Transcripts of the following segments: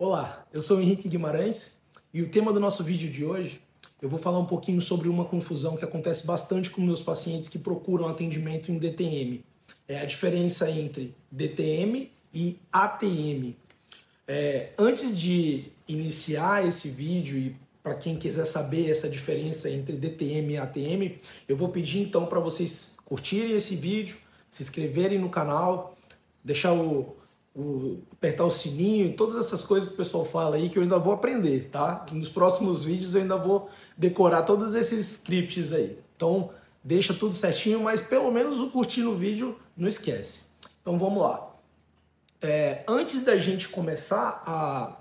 Olá, eu sou o Henrique Guimarães e o tema do nosso vídeo de hoje eu vou falar um pouquinho sobre uma confusão que acontece bastante com meus pacientes que procuram atendimento em DTM. É a diferença entre DTM e ATM. Antes de iniciar esse vídeo e para quem quiser saber essa diferença entre DTM e ATM, eu vou pedir então para vocês curtirem esse vídeo, se inscreverem no canal, deixar apertar o sininho, todas essas coisas que o pessoal fala aí que eu ainda vou aprender, tá? Nos próximos vídeos eu ainda vou decorar todos esses scripts aí. Então deixa tudo certinho, mas pelo menos o curtir no vídeo não esquece. Então vamos lá. Antes da gente começar a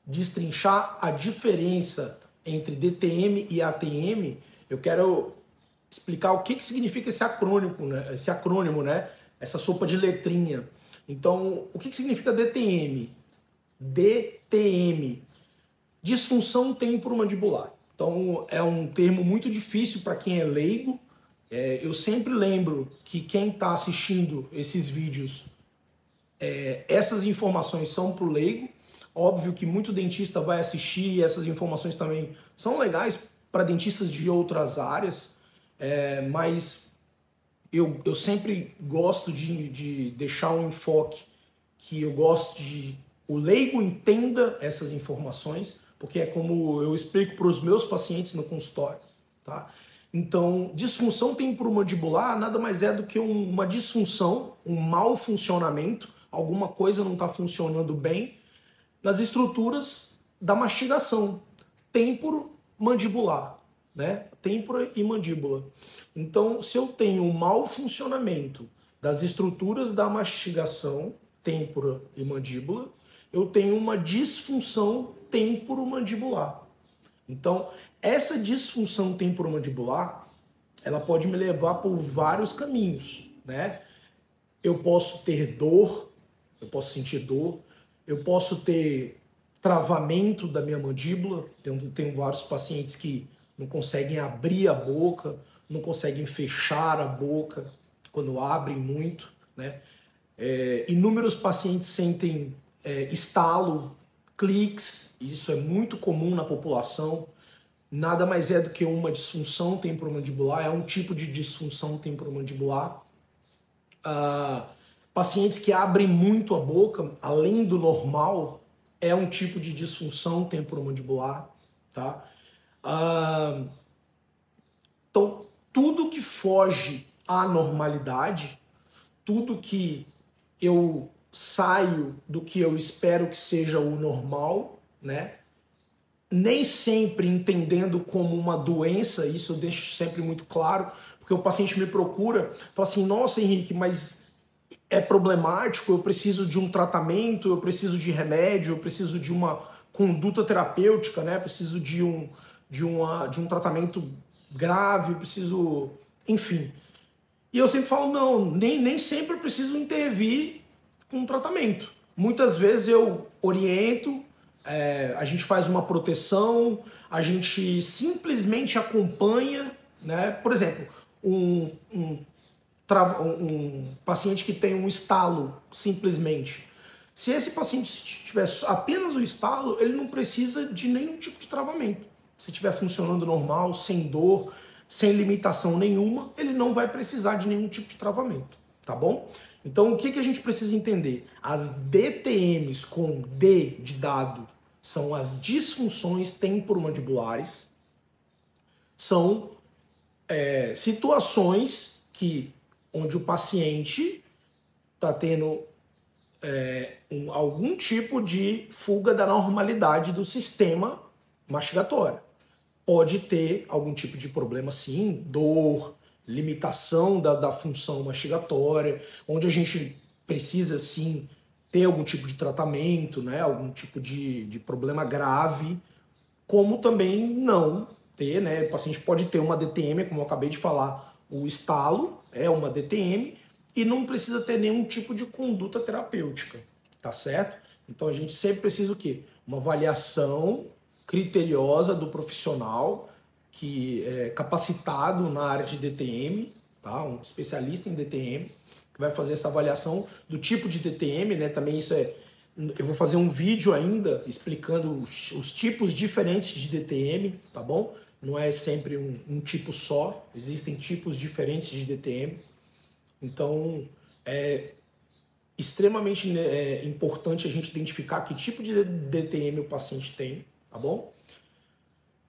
destrinchar a diferença entre DTM e ATM, eu quero explicar o que significa esse acrônimo, né? Essa sopa de letrinha. Então, o que significa DTM? DTM, disfunção temporomandibular. Então, é um termo muito difícil para quem é leigo. Eu sempre lembro que quem está assistindo esses vídeos, essas informações são para o leigo. Óbvio que muito dentista vai assistir e essas informações também são legais para dentistas de outras áreas, mas eu sempre gosto de deixar um enfoque que eu gosto de o leigo entenda essas informações, porque é como eu explico para os meus pacientes no consultório, tá? Então, disfunção temporomandibular nada mais é do que uma disfunção, um mau funcionamento, alguma coisa não está funcionando bem nas estruturas da mastigação temporomandibular, né? Têmpora e mandíbula. Então, se eu tenho um mau funcionamento das estruturas da mastigação, têmpora e mandíbula, eu tenho uma disfunção temporomandibular. Então, essa disfunção temporomandibular, ela pode me levar por vários caminhos, né? Eu posso ter dor, eu posso sentir dor, eu posso ter travamento da minha mandíbula. Tenho vários pacientes que não conseguem abrir a boca, não conseguem fechar a boca quando abrem muito, né? Inúmeros pacientes sentem estalo, cliques, isso é muito comum na população. Nada mais é do que uma disfunção temporomandibular, é um tipo de disfunção temporomandibular. Pacientes que abrem muito a boca, além do normal, é um tipo de disfunção temporomandibular, tá? Então, tudo que foge à normalidade, tudo que eu saio do que eu espero que seja o normal, né? Nem sempre entendendo como uma doença, isso eu deixo sempre muito claro, porque o paciente me procura, fala assim, nossa Henrique, mas é problemático, eu preciso de um tratamento, eu preciso de remédio, eu preciso de uma conduta terapêutica, né? Preciso de um tratamento grave, eu preciso... Enfim. E eu sempre falo, não, nem sempre eu preciso intervir com um tratamento. Muitas vezes eu oriento, a gente faz uma proteção, a gente simplesmente acompanha, né? Por exemplo, um paciente que tem um estalo, simplesmente. Se esse paciente tiver apenas o estalo, ele não precisa de nenhum tipo de travamento. Se estiver funcionando normal, sem dor, sem limitação nenhuma, ele não vai precisar de nenhum tipo de travamento, tá bom? Então, o que a gente precisa entender? As DTMs com D de dado são as disfunções temporomandibulares, são situações onde o paciente está tendo algum tipo de fuga da normalidade do sistema mastigatório. Pode ter algum tipo de problema, sim, dor, limitação da função mastigatória, onde a gente precisa, sim, ter algum tipo de tratamento, né, algum tipo de problema grave, como também não ter, né, o paciente pode ter uma DTM, como eu acabei de falar, o estalo é uma DTM, e não precisa ter nenhum tipo de conduta terapêutica, tá certo? Então a gente sempre precisa o quê? Uma avaliação criteriosa do profissional que é capacitado na área de DTM, tá? Um especialista em DTM, que vai fazer essa avaliação do tipo de DTM, né? Também isso Eu vou fazer um vídeo ainda explicando os tipos diferentes de DTM, tá bom? Não é sempre um tipo só, existem tipos diferentes de DTM. Então, é extremamente importante a gente identificar que tipo de DTM o paciente tem, tá bom?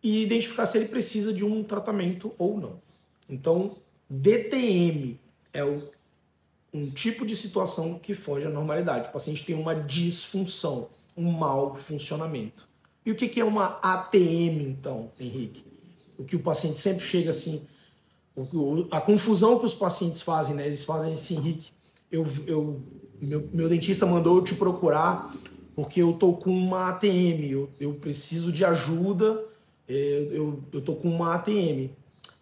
E identificar se ele precisa de um tratamento ou não. Então, DTM é um tipo de situação que foge à normalidade. O paciente tem uma disfunção, um mau funcionamento. E o que é uma ATM, então, Henrique? O que o paciente sempre chega assim, a confusão que os pacientes fazem, né? Eles fazem assim, Henrique, meu dentista mandou eu te procurar porque eu tô com uma ATM, eu preciso de ajuda, eu tô com uma ATM.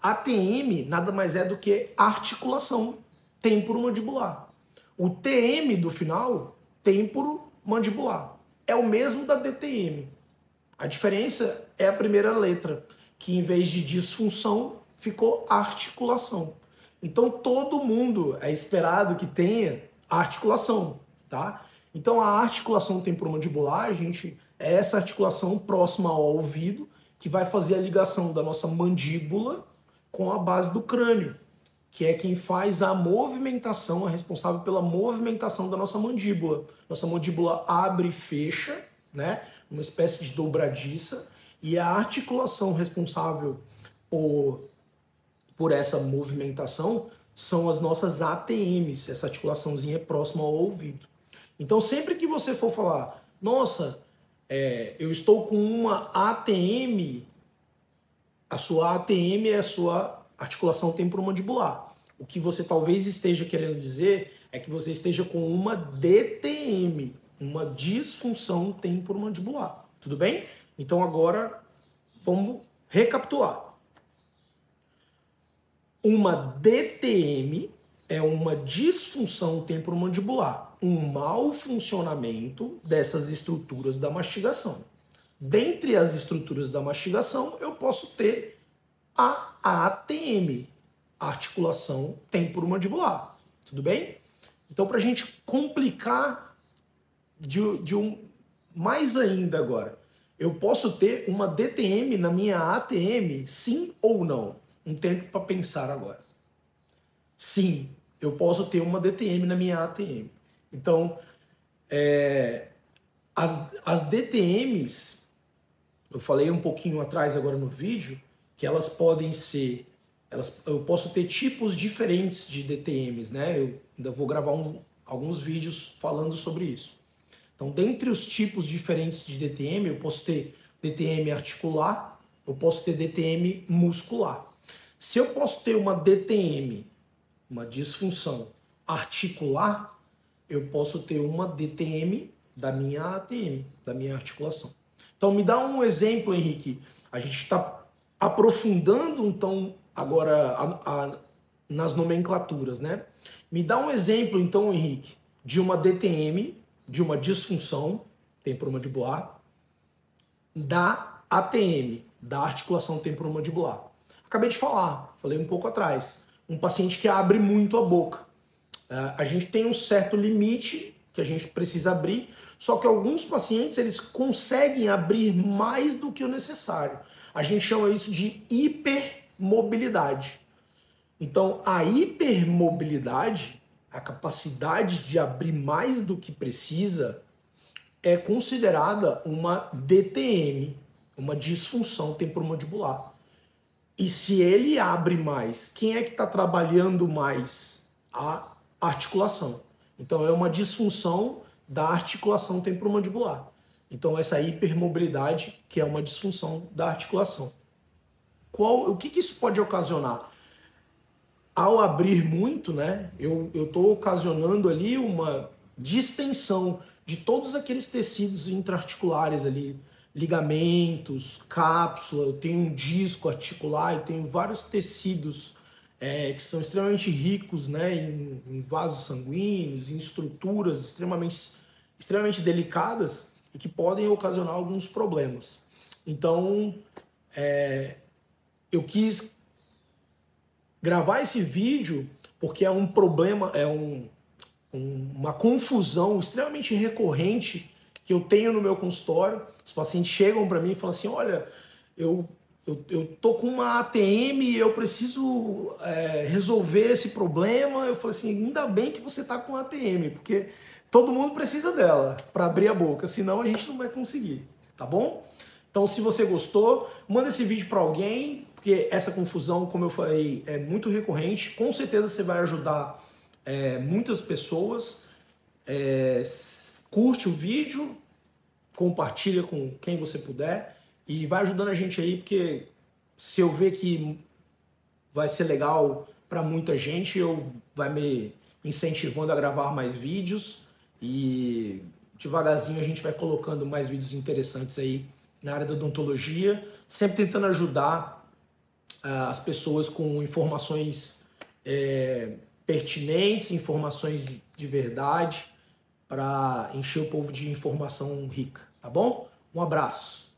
ATM nada mais é do que articulação temporomandibular. O TM do final, temporomandibular, é o mesmo da DTM. A diferença é a primeira letra, que em vez de disfunção, ficou articulação. Então todo mundo é esperado que tenha articulação, tá? Então a articulação temporomandibular, gente, é essa articulação próxima ao ouvido que vai fazer a ligação da nossa mandíbula com a base do crânio, que é quem faz a movimentação, é responsável pela movimentação da nossa mandíbula. Nossa mandíbula abre e fecha, né? Uma espécie de dobradiça, e a articulação responsável por essa movimentação são as nossas ATMs, essa articulaçãozinha próxima ao ouvido. Então, sempre que você for falar, nossa, eu estou com uma ATM, a sua ATM é a sua articulação temporomandibular. O que você talvez esteja querendo dizer é que você esteja com uma DTM, uma disfunção temporomandibular. Tudo bem? Então agora vamos recapitular. Uma DTM é uma disfunção temporomandibular, um mau funcionamento dessas estruturas da mastigação. Dentre as estruturas da mastigação, eu posso ter a ATM, articulação temporomandibular. Tudo bem? Então, para a gente complicar mais ainda agora, eu posso ter uma DTM na minha ATM, sim ou não? Um tempo para pensar agora. Sim, eu posso ter uma DTM na minha ATM. Então, as DTMs, eu falei um pouquinho atrás agora no vídeo, que elas podem ser, eu posso ter tipos diferentes de DTMs, né? Eu ainda vou gravar alguns vídeos falando sobre isso. Então, dentre os tipos diferentes de DTM, eu posso ter DTM articular, eu posso ter DTM muscular. Se eu posso ter uma DTM, uma disfunção articular, eu posso ter uma DTM da minha ATM, da minha articulação. Então, me dá um exemplo, Henrique. A gente está aprofundando, então, agora nas nomenclaturas, né? Me dá um exemplo, então, Henrique, de uma DTM, de uma disfunção temporomandibular, da ATM, da articulação temporomandibular. Acabei de falar, falei um pouco atrás, um paciente que abre muito a boca. A gente tem um certo limite que a gente precisa abrir, só que alguns pacientes eles conseguem abrir mais do que o necessário. A gente chama isso de hipermobilidade. Então, a hipermobilidade, a capacidade de abrir mais do que precisa, é considerada uma DTM, uma disfunção temporomandibular. E se ele abre mais, quem é que está trabalhando mais? A articulação. Então é uma disfunção da articulação temporomandibular. Então essa hipermobilidade que é uma disfunção da articulação. O que isso pode ocasionar? Ao abrir muito, né, eu estou ocasionando ali uma distensão de todos aqueles tecidos intraarticulares ali, ligamentos, cápsula, eu tenho um disco articular, eu tenho vários tecidos que são extremamente ricos, né, em vasos sanguíneos, em estruturas extremamente delicadas e que podem ocasionar alguns problemas. Então, eu quis gravar esse vídeo porque é um problema, uma confusão extremamente recorrente que eu tenho no meu consultório. Os pacientes chegam para mim e falam assim, olha, eu tô com uma ATM e eu preciso resolver esse problema. Eu falei assim, ainda bem que você tá com ATM, porque todo mundo precisa dela para abrir a boca, senão a gente não vai conseguir, tá bom? Então, se você gostou, manda esse vídeo para alguém, porque essa confusão, como eu falei, é muito recorrente. Com certeza você vai ajudar muitas pessoas. Curte o vídeo, compartilha com quem você puder e vai ajudando a gente aí, porque se eu ver que vai ser legal para muita gente, vai me incentivando a gravar mais vídeos e devagarzinho a gente vai colocando mais vídeos interessantes aí na área da odontologia, sempre tentando ajudar as pessoas com informações pertinentes, informações de verdade, para encher o povo de informação rica, tá bom? Um abraço.